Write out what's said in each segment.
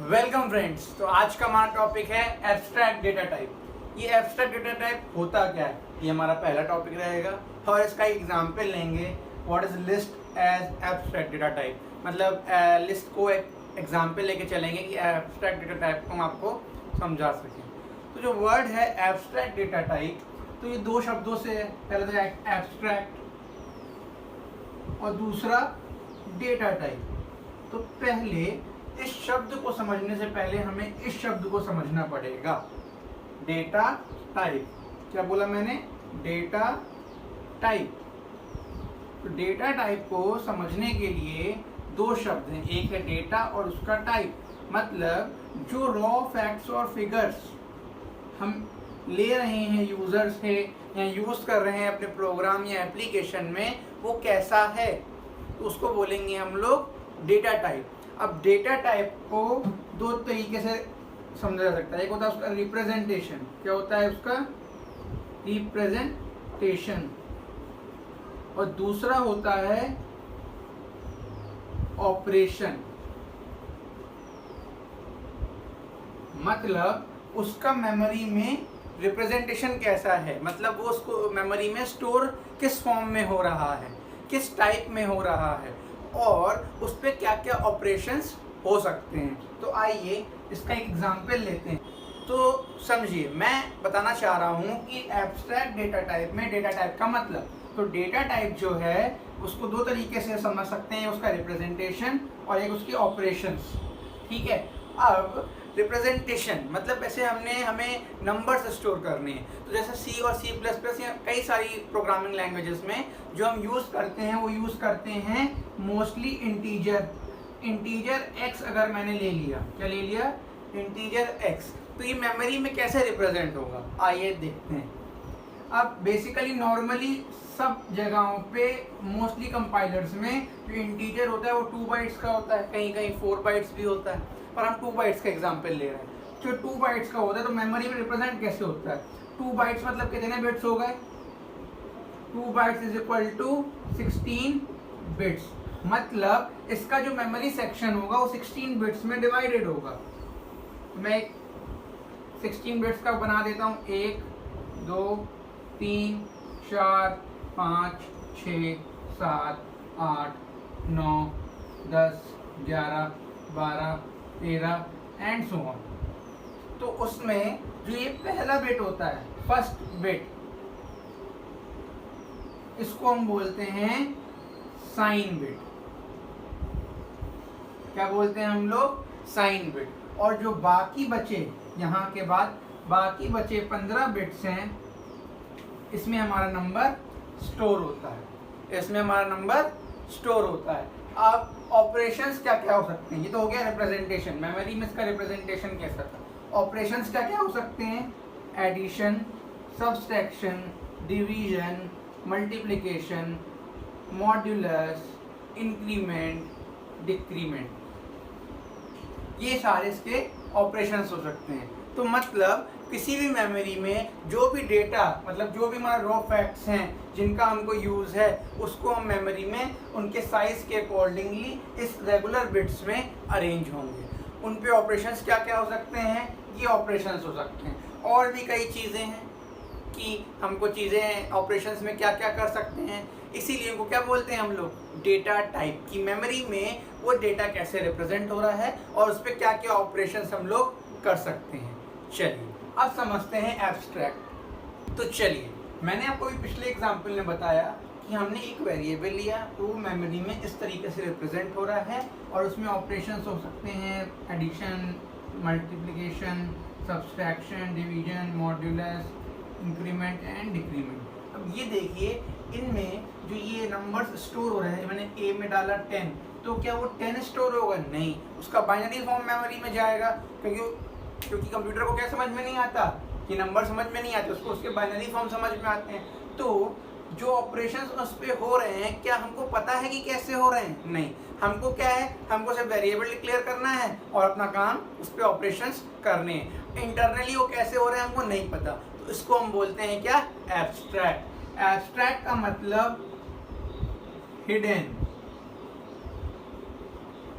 Welcome friends. तो आज का हमारा टॉपिक है एब्स्ट्रैक्ट डेटा टाइप। ये एब्स्ट्रैक्ट डेटा टाइप होता क्या है, ये हमारा पहला टॉपिक रहेगा और इसका एग्जांपल लेंगे। What is list as abstract data type, मतलब लिस्ट को एक एग्जांपल लेके चलेंगे कि एब्स्ट्रैक्ट डेटा टाइप को हम आपको समझा सकें। तो जो वर्ड है एब्स्ट्रैक्ट डेटा टाइप, तो ये दो शब्दों से है। पहला तो एब्स्ट्रैक्ट और दूसरा डेटा टाइप। तो पहले इस शब्द को समझने से पहले हमें इस शब्द को समझना पड़ेगा, डेटा टाइप। क्या बोला मैंने? Data type. तो डेटा टाइप को समझने के लिए दो शब्द हैं, एक है डेटा और उसका टाइप। मतलब जो रॉ फैक्ट्स और फिगर्स हम ले रहे हैं यूजर से या यूज कर रहे हैं अपने प्रोग्राम या एप्लीकेशन में, वो कैसा है, तो उसको बोलेंगे हम लोग डेटा टाइप। अब डेटा टाइप को दो तरीके से समझा जा सकता है। एक होता है उसका रिप्रेजेंटेशन। क्या होता है उसका? रिप्रेजेंटेशन। और दूसरा होता है ऑपरेशन। मतलब उसका मेमोरी में रिप्रेजेंटेशन कैसा है, मतलब वो उसको मेमोरी में स्टोर किस फॉर्म में हो रहा है, किस टाइप में हो रहा है, और उस पर क्या क्या ऑपरेशंस हो सकते हैं। तो आइए इसका एक एग्जांपल लेते हैं। तो समझिए, मैं बताना चाह रहा हूँ कि एब्स्ट्रैक्ट डेटा टाइप में डेटा टाइप का मतलब, तो डेटा टाइप जो है उसको दो तरीके से समझ सकते हैं, उसका रिप्रेजेंटेशन और एक उसकी ऑपरेशंस। ठीक है। अब रिप्रेजेंटेशन मतलब ऐसे हमें नंबर्स स्टोर करने हैं। तो जैसे सी और सी प्लस प्लस या कई सारी प्रोग्रामिंग लैंग्वेजेस में जो हम यूज़ करते हैं वो यूज़ करते हैं मोस्टली इंटीजर। इंटीजर एक्स अगर मैंने ले लिया, क्या ले लिया? इंटीजर एक्स, तो ये मेमोरी में कैसे रिप्रेजेंट होगा, आइए देखते हैं। अब बेसिकली नॉर्मली सब जगहों पे मोस्टली कंपाइलर्स में जो इंटीजर होता है वो 2 बाइट्स का होता है, कहीं कहीं 4 बाइट्स भी होता है, पर हम 2 बाइट्स का एग्जांपल ले रहे हैं। जो 2 बाइट्स का होता है तो मेमोरी में रिप्रेजेंट कैसे होता है? 2 बाइट्स मतलब कितने बिट्स हो गए? 2 bytes is equal to 16 bits. मतलब इसका जो मेमोरी सेक्शन होगा वो 16 बिट्स में डिवाइडेड होगा। मैं 16 बिट्स का बना देता हूँ। 1 2 3 4 5 6 7 8 9 10 11 12 13 एंड सो ऑन। तो उसमें जो ये पहला बिट होता है, फर्स्ट बिट, इसको हम बोलते हैं साइन बिट। क्या बोलते हैं हम लोग? Sign bit. और जो बाकी बचे यहाँ के बाद बाकी बचे 15 बिट्स हैं, इसमें हमारा नंबर स्टोर होता है, इसमें हमारा नंबर स्टोर होता है। अब ऑपरेशंस क्या क्या हो सकते हैं? ये तो हो गया रिप्रेजेंटेशन, मेमोरी में इसका रिप्रेजेंटेशन कैसा था। ऑपरेशंस क्या क्या हो सकते हैं? Addition, subtraction, division, multiplication, modulus, increment, decrement, ये सारे इसके ऑपरेशंस हो सकते हैं। तो मतलब किसी भी मेमोरी में जो भी डेटा, मतलब जो भी हमारे रॉ फैक्ट्स हैं जिनका हमको यूज़ है, उसको हम मेमोरी में उनके साइज़ के अकॉर्डिंगली इस रेगुलर बिट्स में अरेंज होंगे। उन पे ऑपरेशंस क्या क्या हो सकते हैं? ये ऑपरेशंस हो सकते हैं। और भी कई चीज़ें हैं कि हमको चीज़ें ऑपरेशंस में क्या क्या कर सकते हैं, इसीलिए इनको क्या बोलते हैं हम लोग? Data type. की मेमोरी में वो डेटा कैसे रिप्रेजेंट हो रहा है और उस पर क्या क्या ऑपरेशंस हम लोग कर सकते हैं। चलिए अब समझते हैं एब्स्ट्रैक्ट। तो चलिए, मैंने आपको भी पिछले एग्जाम्पल में बताया कि हमने एक वेरिएबल लिया तो मेमोरी में इस तरीके से रिप्रेजेंट हो रहा है और उसमें ऑपरेशंस हो सकते हैं addition, multiplication, subtraction, division, modulus, increment and decrement. अब ये देखिए, इनमें जो ये नंबर्स स्टोर हो रहे हैं, मैंने ए में डाला 10, तो क्या वो 10 स्टोर होगा? नहीं, उसका बाइनरी फॉर्म मेमोरी में जाएगा, क्योंकि कंप्यूटर को क्या समझ में नहीं आता कि नंबर समझ में नहीं आते, उसको उसके बाइनरी फॉर्म समझ में आते हैं। तो जो ऑपरेशंस उस पर हो रहे हैं, क्या हमको पता है कि कैसे हो रहे हैं? नहीं, हमको क्या है, हमको सिर्फ वेरिएबल डिक्लेयर करना है और अपना काम उस पर ऑपरेशंस करने हैं। इंटरनली वो कैसे हो रहे हैं हमको नहीं पता, तो इसको हम बोलते हैं क्या? एब्स्ट्रैक्ट। एब्स्ट्रैक्ट का मतलब हिडन।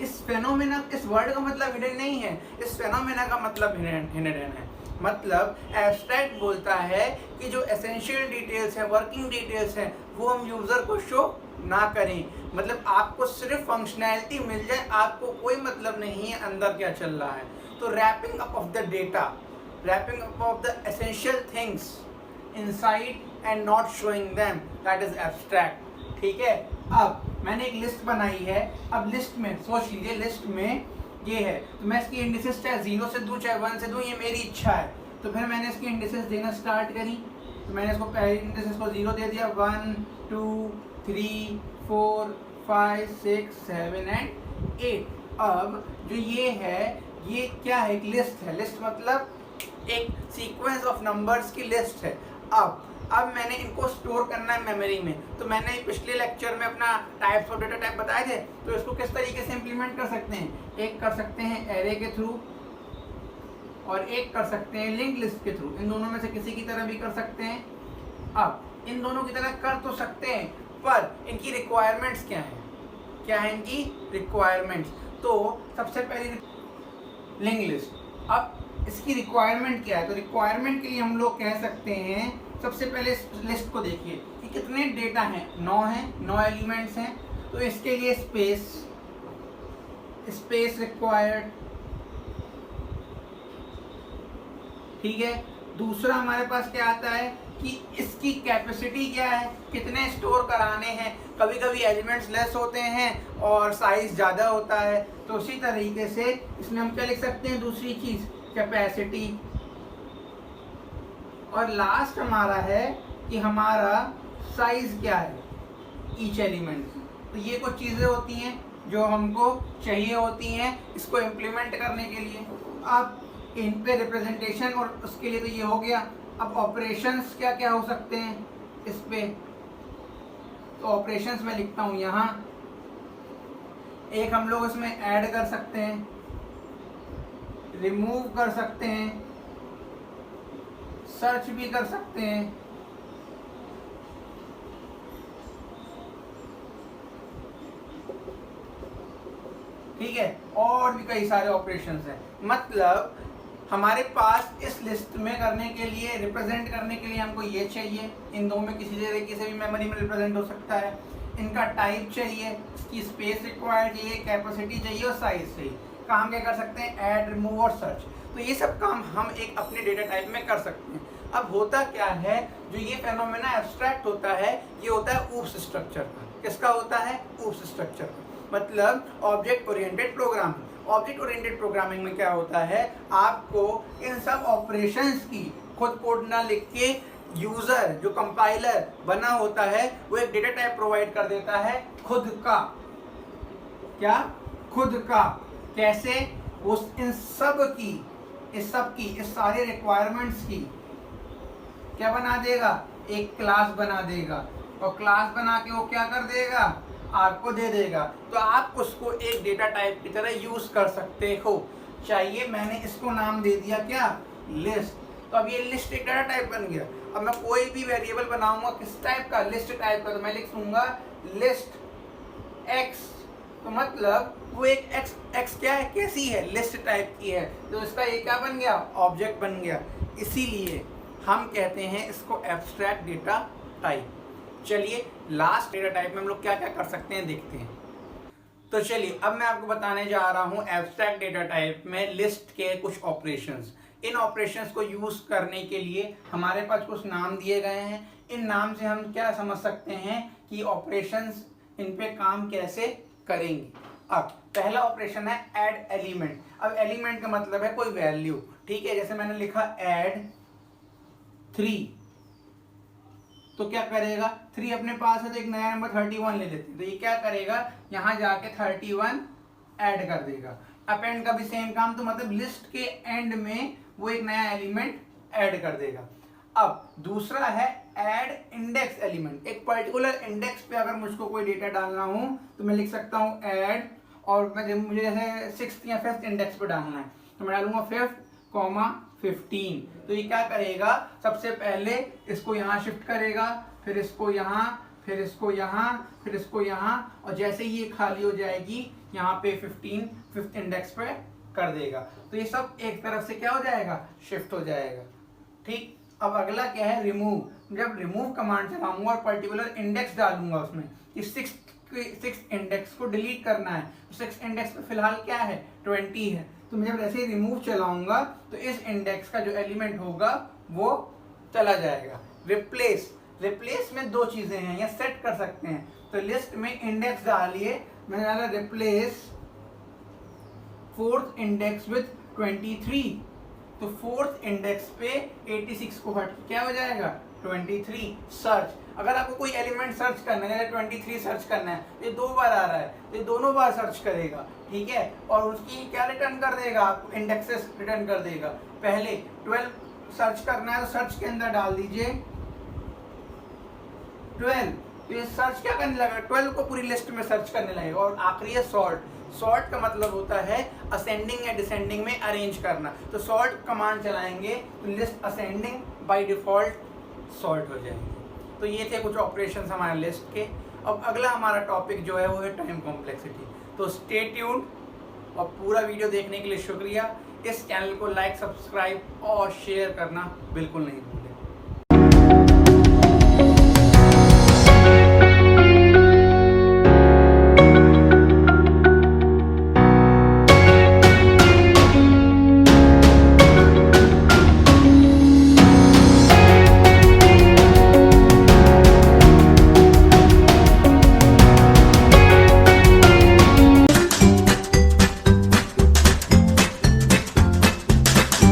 इस फेनोमेना, इस वर्ड का मतलब हिडन नहीं है, इस फेनोमेना का मतलब हिडन है। मतलब एब्स्ट्रैक्ट बोलता है कि जो एसेंशियल डिटेल्स हैं, वर्किंग डिटेल्स हैं, वो हम यूजर को शो ना करें। मतलब आपको सिर्फ फंक्शनैलिटी मिल जाए, आपको कोई मतलब नहीं है अंदर क्या चल रहा है। तो wrapping up of the data, wrapping up of the essential things inside and not showing them, that is abstract. ठीक है। अब मैंने एक लिस्ट बनाई है। अब लिस्ट में सोच लीजिए, लिस्ट में ये है, तो मैं इसकी इंडिसेस चाहे 0 से दूं चाहे 1 से दूं, ये मेरी इच्छा है। तो फिर मैंने इसकी इंडिसेस देना स्टार्ट करी। तो मैंने इसको पहली इंडिसेस को 0 दे दिया, 1 2 3 4 5 6 7 एंड 8। अब जो ये है, ये क्या है, एक लिस्ट है। लिस्ट मतलब एक सीक्वेंस ऑफ नंबर्स की लिस्ट है। अब मैंने इनको स्टोर करना है मेमोरी में। तो मैंने पिछले लेक्चर में अपना टाइप्स ऑफ डेटा टाइप बताए थे, तो इसको किस तरीके से इंप्लीमेंट कर सकते हैं। एक कर सकते हैं एरे के थ्रू, और एक कर सकते हैं लिंक लिस्ट के थ्रू। इन दोनों में से किसी की तरह भी कर सकते हैं। अब इन दोनों की तरह कर तो सकते हैं, पर इनकी रिक्वायरमेंट्स क्या हैं, क्या है इनकी रिक्वायरमेंट्स। तो सबसे पहली लिंक लिस्ट। अब इसकी रिक्वायरमेंट क्या है, तो रिक्वायरमेंट के लिए हम लोग कह सकते हैं, सबसे पहले इस लिस्ट को देखिए कि कितने डेटा हैं, 9 हैं, 9 एलिमेंट्स हैं। तो इसके लिए स्पेस रिक्वायर्ड। ठीक है। दूसरा हमारे पास क्या आता है कि इसकी कैपेसिटी क्या है, कितने स्टोर कराने हैं। कभी कभी एलिमेंट्स लेस होते हैं और साइज ज़्यादा होता है, तो उसी तरीके से इसमें हम क्या लिख सकते हैं, दूसरी चीज़ कैपेसिटी। और लास्ट हमारा है कि हमारा साइज क्या है ईच एलिमेंट। तो ये कुछ चीज़ें होती हैं जो हमको चाहिए होती हैं इसको इम्प्लीमेंट करने के लिए। अब इन पे रिप्रेजेंटेशन और उसके लिए तो ये हो गया। अब ऑपरेशंस क्या क्या हो सकते हैं इस पे, तो ऑपरेशंस में लिखता हूँ यहाँ। एक हम लोग इसमें ऐड कर सकते हैं, रिमूव कर सकते हैं, सर्च भी कर सकते हैं। ठीक है। और भी कई सारे ऑपरेशंस हैं। मतलब हमारे पास इस लिस्ट में करने के लिए, रिप्रेजेंट करने के लिए हमको ये चाहिए, इन दो में किसी तरीके से भी मेमोरी में रिप्रेजेंट हो सकता है। इनका टाइप चाहिए, इसकी स्पेस रिक्वायर्ड चाहिए, कैपेसिटी चाहिए और साइज चाहिए। काम क्या कर सकते हैं, ऐड, रिमूव और सर्च। तो ये सब काम हम एक अपने डेटा टाइप में कर सकते हैं। अब होता क्या है, जो ये फेनोमेना एब्स्ट्रैक्ट होता है, ये होता है ऊप्स स्ट्रक्चर का। किसका होता है, ऊप्स स्ट्रक्चर का। मतलब object oriented programming. Object oriented programming में क्या होता है, आपको इन सब ऑपरेशंस की खुद कोड ना लिख के यूजर जो कंपाइलर बना होता है वो एक डेटा टाइप प्रोवाइड कर देता है खुद का। क्या, खुद का। कैसे, उस इन सारे रिक्वायरमेंट्स की क्या बना देगा, एक क्लास बना देगा। और क्लास बना के वो क्या कर देगा, आपको दे देगा। तो आप उसको एक डेटा टाइप की तरह यूज कर सकते हो। चाहिए, मैंने इसको नाम दे दिया क्या, लिस्ट। तो अब ये लिस्ट एक डेटा टाइप बन गया। अब मैं कोई भी वेरिएबल बनाऊंगा किस टाइप का, लिस्ट टाइप का, तो मैं लिख दूंगा लिस्ट एक्स। तो मतलब वो एक एक्स क्या है, कैसी है, लिस्ट टाइप की है। तो इसका ये क्या बन गया, ऑब्जेक्ट बन गया। इसीलिए हम कहते हैं इसको एब्स्ट्रैक्ट डेटा टाइप। चलिए लास्ट डेटा टाइप में हम लोग क्या क्या कर सकते हैं देखते हैं। तो चलिए अब मैं आपको बताने जा रहा हूं एब्स्ट्रैक्ट डेटा टाइप में लिस्ट के कुछ ऑपरेशंस। इन ऑपरेशंस को यूज करने के लिए हमारे पास कुछ नाम दिए गए हैं। इन नाम से हम क्या समझ सकते हैं कि ऑपरेशंस इन पे काम कैसे करेंगे। अब पहला ऑपरेशन है ऐड एलिमेंट। अब एलिमेंट का मतलब है कोई वैल्यू। ठीक है, जैसे मैंने लिखा ऐड 3, तो क्या करेगा, 3 अपने पास है तो एक नया नंबर 31 ले लेते हैं। तो ये क्या करेगा, यहाँ जाके 31 ऐड कर देगा। अपेंड का भी सेम काम, तो मतलब लिस्ट के एंड में वो एक नया एलिमेंट ऐड कर देगा। अब दूसरा है ऐड इंडेक्स एलिमेंट। एक पर्टिकुलर इंडेक्स पे अगर मुझको कोई डेटा डालना हो तो मैं लिख सकता हूँ ऐड, और मुझे जैसे 6th या 5th इंडेक्स पे डालना है तो मैं डालूंगा 5,15। तो ये क्या करेगा, सबसे पहले इसको यहाँ शिफ्ट करेगा, फिर इसको यहाँ, फिर इसको यहाँ, फिर इसको यहाँ, और जैसे ही ये खाली हो जाएगी यहाँ पे 15 5th इंडेक्स पे कर देगा। तो ये सब एक तरफ से क्या हो जाएगा, शिफ्ट हो जाएगा। ठीक, अब अगला क्या है, रिमूव। जब रिमूव कमांड चलाऊंगा और पर्टिकुलर इंडेक्स डालूंगा उसमें कि 6th इंडेक्स को डिलीट करना है, तो 6th इंडेक्स पे फिलहाल क्या है, 20 है। तो मैं जब ऐसे ही रिमूव चलाऊंगा तो इस इंडेक्स का जो एलिमेंट होगा वो चला जाएगा। रिप्लेस, रिप्लेस में दो चीजें हैं, या सेट कर सकते हैं। तो लिस्ट में इंडेक्स डालिए, मैंने डाला रिप्लेस 4th इंडेक्स विद 23, तो 4th इंडेक्स पे 86 को हट क्या हो जाएगा, 23। सर्च, अगर आपको कोई एलिमेंट सर्च करना है, 23 सर्च करना है, ये 2 बार आ रहा है, तो ये दोनों बार सर्च करेगा, ठीक है। और उसकी क्या रिटर्न कर देगा, आपको इंडेक्सेस रिटर्न कर देगा। पहले 12 सर्च करना है तो सर्च के अंदर डाल दीजिए 12, तो ये सर्च क्या करने लगा, 12 को पूरी लिस्ट में सर्च करने लगेगा। और आखिरी है सॉर्ट। सॉर्ट का मतलब होता है असेंडिंग या डिसेंडिंग में अरेंज करना। तो सॉर्ट कमांड चलाएंगे तो list ascending by default sort हो जाएगी। तो ये थे कुछ ऑपरेशंस हमारे लिस्ट के। अब अगला हमारा टॉपिक जो है वो है टाइम कॉम्प्लेक्सिटी। तो स्टे ट्यून्ड और पूरा वीडियो देखने के लिए शुक्रिया। इस चैनल को लाइक, सब्सक्राइब और शेयर करना बिल्कुल नहीं भूलना।